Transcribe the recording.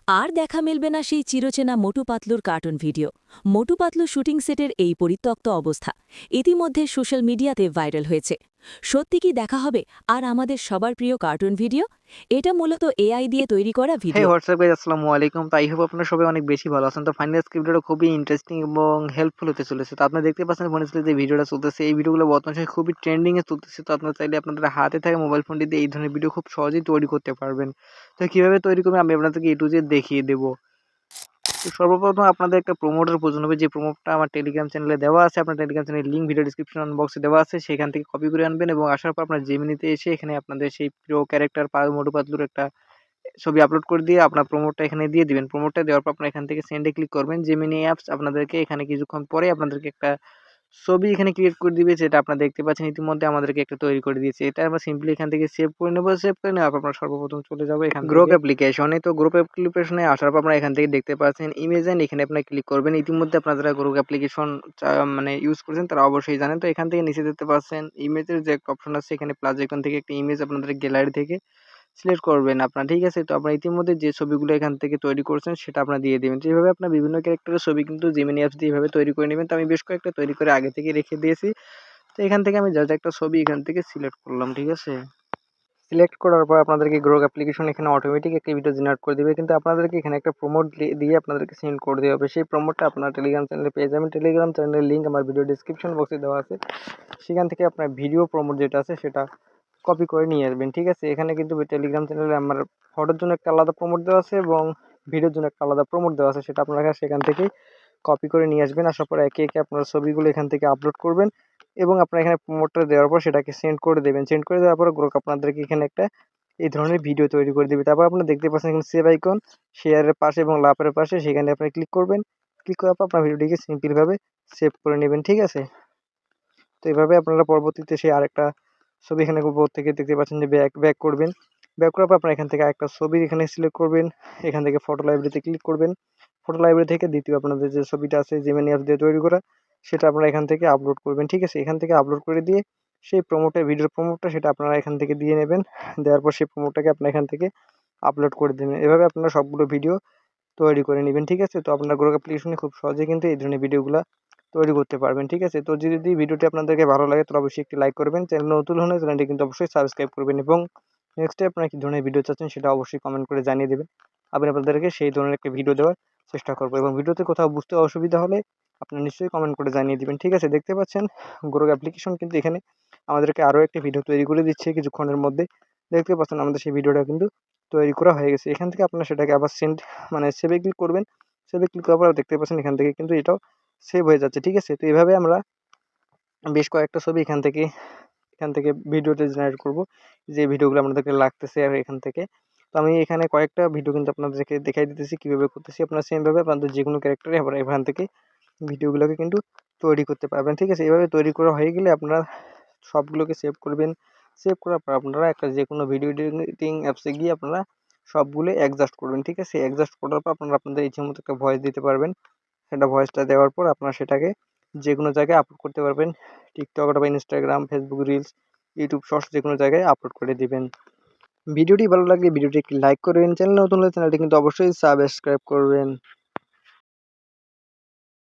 আর দেখা মিলবে না সেই চিরচেনা মোটু পাতলুর cartoon video. Motu Patlu shooting সেটের এই পরিত্যক্ত অবস্থা ইতিমধ্যে সোশ্যাল মিডিয়াতে ভাইরাল হয়েছে। সত্যি কি দেখা হবে আর আমাদের সবার প্রিয় কার্টুন ভিডিও? এটা মূলত এআই দিয়ে তৈরি করা হ্যাঁ ভিডিও। হোয়াটসঅ্যাপ গাইজ আসসালামু আলাইকুম। তো আই হোপ আপনারা সবাই অনেক বেশি ভালো আছেন। তো ফাইনালি আজকে ভিডিওটা খুবই ইন্টারেস্টিং এবং হেল্পফুল হতে চলেছে। তো আপনারা দেখতে পাচ্ছেন ফোনের স্ক্রিনে যে ভিডিওটা চলতেছে, এই ভিডিওগুলো বর্তমান সময়ে খুবই ট্রেন্ডিং এ চলতেছে। তো আপনারা চাইলে আপনাদের হাতে থাকা মোবাইল ফোনটি দিয়ে এই ধরনের ভিডিও খুব সহজেই তৈরি করতে পারবেন। তো কিভাবে তৈরি করবেন আমি আপনাদেরকে A to Z দেখিয়ে দেবো। তো সর্বপ্রথম আপনাদের একটা প্রমোটের প্রয়োজন হবে, যে প্রমোটটা আমার টেলিগ্রাম চ্যানেলে দেওয়া আছে। আপনার টেলিগ্রাম চ্যানেলের লিঙ্ক ভিডিও ডিসক্রিপশন বক্সে দেওয়া আছে, সেখান থেকে কপি করে আনবেন এবং আসার পর আপনার জেমিনিতে এসে এখানে আপনাদের সেই প্রিয় ক্যারেক্টার মোটু পাতলুর একটা ছবি আপলোড করে দিয়ে আপনার প্রোমোটটা এখানে দিয়ে দিবেন। প্রোমোটটা দেওয়ার পর আপনারা এখান থেকে সেন্ডে ক্লিক করবেন। জেমিনি অ্যাপস আপনাদেরকে এখানে কিছুক্ষণ পরে আপনাদেরকে একটা ছবি এখানে ক্রিয়েট করে দিবে, যেটা আপনারা দেখতে পাচ্ছেন ইতিমধ্যে আমাদেরকে একটা তৈরি করে দিয়েছে। এটা আমরা সিম্পলি এখান থেকে সেভ করে নেব। সেভ করে নেওয়ার পর আমরা সর্বপ্রথম চলে যাবো এখান গ্রোক অ্যাপ্লিকেশনে। তো গ্রুপ অ্যাপ্লিকেশনে আসার পর আপনারা এখান থেকে দেখতে পাচ্ছেন ইমেজ এন্ড, এখানে আপনারা ক্লিক করবেন। ইতিমধ্যে আপনারা যারা গ্রোক অ্যাপ্লিকেশন মানে ইউজ করেছেন তারা অবশ্যই জানেন। তো এখান থেকে নিচে দেখতে পাচ্ছেন ইমেজের যে একটা অপশন আছে, এখানে প্লাস আইকন থেকে একটা ইমেজ আপনাদের গ্যালারি থেকে সিলেক্ট করবেন আপনার, ঠিক আছে? তো আপনারা ইতিমধ্যে যে ছবিগুলো এখান থেকে তৈরি করছেন সেটা আপনারা দিয়ে দিবেন। তো এভাবে আপনার বিভিন্ন ক্যারেক্টারের ছবি কিন্তু জেমিনি অ্যাপস দিয়ে এভাবে তৈরি করে নেবেন। তো আমি বেশ কয়েকটা তৈরি করে আগে থেকে রেখে দিয়েছি। তো এখান থেকে আমি জাস্ট একটা ছবি এখান থেকে সিলেক্ট করলাম, ঠিক আছে? সিলেক্ট করার পর আপনাদেরকে গ্রোক অ্যাপ্লিকেশন এখানে অটোমেটিক একটা ভিডিও জেনারেট করে দিবে। কিন্তু আপনাদেরকে এখানে একটা প্রমোট দিয়ে আপনাদেরকে সেন্ড করে দেওয়া হবে। সেই প্রমোটটা আপনার টেলিগ্রাম চ্যানেলে পেয়ে যাবেন। টেলিগ্রাম চ্যানেলের লিঙ্ক আমার ভিডিও ডিসক্রিপশন বক্সে দেওয়া আছে। সেখান থেকে আপনার ভিডিও প্রমোট যেটা আছে সেটা কপি করে নিয়ে আসবেন, ঠিক আছে? এখানে কিন্তু টেলিগ্রাম চ্যানেলে আমার ফটোর জন্য একটা আলাদা প্রমোট দেওয়া আছে এবং ভিডিওর জন্য একটা আলাদা প্রমোট দেওয়া আছে, সেটা আপনারা সেখান থেকেই কপি করে নিয়ে আসবেন। আসার পর একে একে আপনারা ছবিগুলো এখান থেকে আপলোড করবেন এবং আপনারা এখানে প্রমোটটা দেওয়ার পর সেটাকে সেন্ড করে দেবেন। সেন্ড করে দেওয়ার পর গ্রুপ আপনাদেরকে এখানে একটা এই ধরনের ভিডিও তৈরি করে দিবে। তারপর আপনারা দেখতে পাচ্ছেন এখানে সেভ আইকন, শেয়ারের পাশে এবং লাভের পাশে, সেখানে আপনারা ক্লিক করবেন। ক্লিক করার পর আপনার ভিডিওটিকে সিম্পলভাবে সেভ করে নেবেন, ঠিক আছে? তো এভাবে আপনারা পরবর্তীতে সেই আরেকটা ছবি এখানে উপর থেকে দেখতে পাচ্ছেন যে ব্যাক করবেন। ব্যাক করার পর আপনারা এখান থেকে আরেকটা ছবি এখানে সিলেক্ট করবেন। এখান থেকে ফটো লাইব্রেরিতে ক্লিক করবেন। ফটো লাইব্রেরি থেকে দ্বিতীয় আপনাদের যে ছবিটা আছে জেমিনি অ্যাপ দিয়ে তৈরি করা, সেটা আপনারা এখান থেকে আপলোড করবেন, ঠিক আছে? এখান থেকে আপলোড করে দিয়ে সেই ভিডিওর প্রমোটটা সেটা আপনারা এখান থেকে দিয়ে নেবেন। দেওয়ার পর সেই প্রমোটটাকে আপনারা এখান থেকে আপলোড করে দেবেন। এভাবে আপনারা সবগুলো ভিডিও তৈরি করে নিবেন, ঠিক আছে? তো আপনার গ্রোক অ্যাপ্লিকেশনে খুব সহজেই কিন্তু এই ধরনের ভিডিওগুলা তৈরি করতে পারবেন, ঠিক আছে? তো যদি ভিডিওটি আপনাদেরকে ভালো লাগে তাহলে অবশ্যই একটি লাইক করবেন। চ্যানেল নতুন হলে চ্যানেলটি কিন্তু অবশ্যই সাবস্ক্রাইব করবেন এবং নেক্সটে আপনারা কি ধরনের ভিডিও চাচ্ছেন সেটা অবশ্যই কমেন্ট করে জানিয়ে দেবেন। আমি আপনাদেরকে সেই ধরনের একটা ভিডিও দেওয়ার চেষ্টা করব এবং ভিডিওতে কোথাও বুঝতে অসুবিধা হলে আপনারা নিশ্চয়ই কমেন্ট করে জানিয়ে দিবেন, ঠিক আছে? দেখতে পাচ্ছেন গ্রোক অ্যাপ্লিকেশন কিন্তু এখানে আমাদেরকে আরও একটি ভিডিও তৈরি করে দিচ্ছে কিছুক্ষণের মধ্যে। দেখতে পাচ্ছেন আমাদের সেই ভিডিওটা কিন্তু তৈরি করা হয়ে গেছে। এখান থেকে আপনারা সেটাকে আবার সেভে ক্লিক করবেন। সেভে ক্লিক করার পর দেখতে পাচ্ছেন এখান থেকে কিন্তু এটাও সেভ হয়ে যাচ্ছে, ঠিক আছে? তো এভাবে আমরা বেশ কয়েকটা ছবি এখান থেকে ভিডিওতে জেনারেট করব, যে ভিডিওগুলো আপনাদেরকে লাগতেছে আর এখান থেকে। তো আমি এখানে কয়েকটা ভিডিও কিন্তু আপনাদেরকে দেখাই দিতেছি কিভাবে করতেছি। আপনারা সেমভাবে আপনাদের যেকোনো ক্যারেক্টারে আবার এখান থেকে ভিডিওগুলোকে কিন্তু তৈরি করতে পারবেন, ঠিক আছে? এভাবে তৈরি করা হয়ে গেলে আপনারা সবগুলোকে সেভ করবেন। সেভ করার পর আপনারা একটা যেকোনো ভিডিও এডিটিং অ্যাপসে গিয়ে আপনারা সবগুলো অ্যাডজাস্ট করবেন, ঠিক আছে? অ্যাডজাস্ট করার পর আপনারা আপনাদের ইচ্ছেমতো একটা ভয়েস দিতে পারবেন। সেটা ভয়েসটা দেওয়ার পর আপনারা সেটাকে যেকোনো জায়গায় আপলোড করতে পারবেন। টিকটক অথবা Instagram, Facebook reels, YouTube shorts যেকোনো জায়গায় আপলোড করে দিবেন। ভিডিওটি ভালো লাগলে ভিডিওটি একটি লাইক করবেন। চ্যানেলে নতুন হলে চ্যানেলটি কিন্তু অবশ্যই সাবস্ক্রাইব করবেন।